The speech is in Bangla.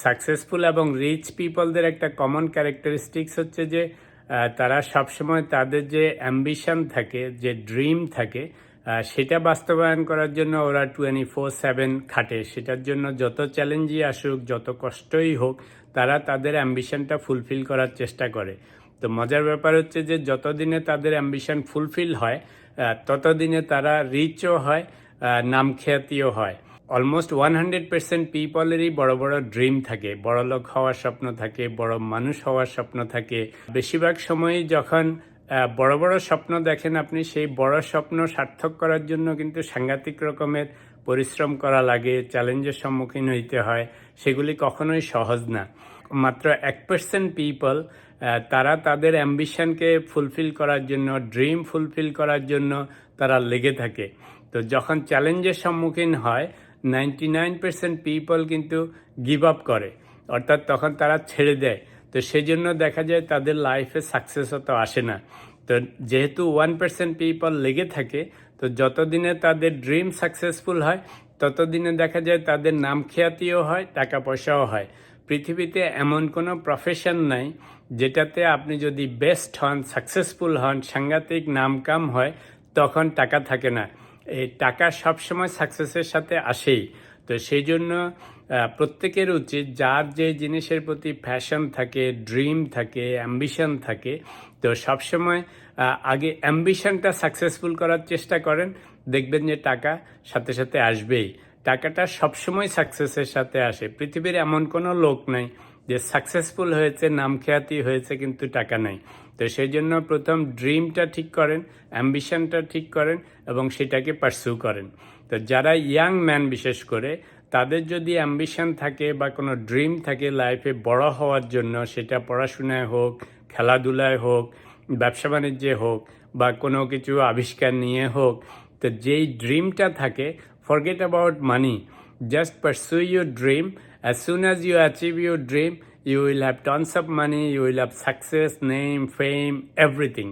সাকসেসফুল এবং রিচ পিপলদের একটা কমন ক্যারেক্টারিস্টিক্স হচ্ছে যে তারা সবসময় তাদের যে অ্যাম্বিশন থাকে, যে ড্রিম থাকে, সেটা বাস্তবায়ন করার জন্য ওরা 24/7 খাটে। সেটার জন্য যত চ্যালেঞ্জই আসুক, যত কষ্টই হোক, তারা তাদের অ্যাম্বিশনটা ফুলফিল করার চেষ্টা করে। তো মজার ব্যাপার হচ্ছে যে যতদিনে তাদের অ্যাম্বিশন ফুলফিল হয়, ততদিনে তারা রিচও হয়, নামখ্যাতিও হয়। অলমোস্ট 100% পিপলেরই বড় বড় ড্রিম থাকে, বড় লোক হওয়ার স্বপ্ন থাকে, বড় মানুষ হওয়ার স্বপ্ন থাকে। বেশিরভাগ সময়ই যখন বড় বড় স্বপ্ন দেখেন আপনি, সেই বড় স্বপ্ন সার্থক করার জন্য কিন্তু সাংঘাতিক রকমের পরিশ্রম করা লাগে, চ্যালেঞ্জের সম্মুখীন হইতে হয়। সেগুলি কখনোই সহজ না। মাত্র 1% পিপল তারা তাদের অ্যাম্বিশনকে ফুলফিল করার জন্য, ড্রিম ফুলফিল করার জন্য তারা লেগে থাকে। তো যখন চ্যালেঞ্জের সম্মুখীন হয়, 99% পিপল কিন্তু গিভ আপ করে, অর্থাৎ তখন তারা ছেড়ে দেয়। তো সেই জন্য দেখা যায় তাদের লাইফে সাকসেস অত আসে না। তো যেহেতু 1% পিপল লেগে থাকে, তো যতদিনে তাদের ড্রিম সাকসেসফুল হয়, ততদিনে দেখা যায় তাদের নাম খ্যাতিও হয়, টাকা পয়সাও হয়। পৃথিবীতে এমন কোনো প্রফেশন নাই যেটাতে আপনি যদি বেস্ট হন, সাকসেসফুল হন, সাংঘাতিক নামকাম হয়, তখন টাকা থাকে না। এই টাকা সবসময় সাকসেসের সাথে আসেই। তো সেই জন্য প্রত্যেকের উচিত, যার যে জিনিসের প্রতি প্যাশন থাকে, ড্রিম থাকে, অ্যাম্বিশন থাকে, তো সবসময় আগে অ্যাম্বিশনটা সাকসেসফুল করার চেষ্টা করেন। দেখবেন যে টাকা সাথে সাথে আসবেই। টাকাটা সবসময় সাকসেসের সাথে আসে। পৃথিবীর এমন কোনো লোক নাই যে সাকসেসফুল হয়েছে, নামখ্যাতি হয়েছে, কিন্তু টাকা নাই। তো সেই জন্য প্রথম ড্রিমটা ঠিক করেন, অ্যাম্বিশনটা ঠিক করেন এবং সেটাকে পারসু করেন। তো যারা ইয়াং ম্যান বিশেষ করে, তাদের যদি অ্যাম্বিশন থাকে বা কোনো ড্রিম থাকে লাইফে বড় হওয়ার জন্য, সেটা পড়াশোনায় হোক, খেলাধুলায় হোক, ব্যবসা বাণিজ্যে হোক, বা কোনো কিছু আবিষ্কার নিয়ে হোক, তো যেই ড্রিমটা থাকে, forget about money, just পারসু your dream. As soon as you achieve your dream, you will have tons of money, you will have success, name, fame, everything.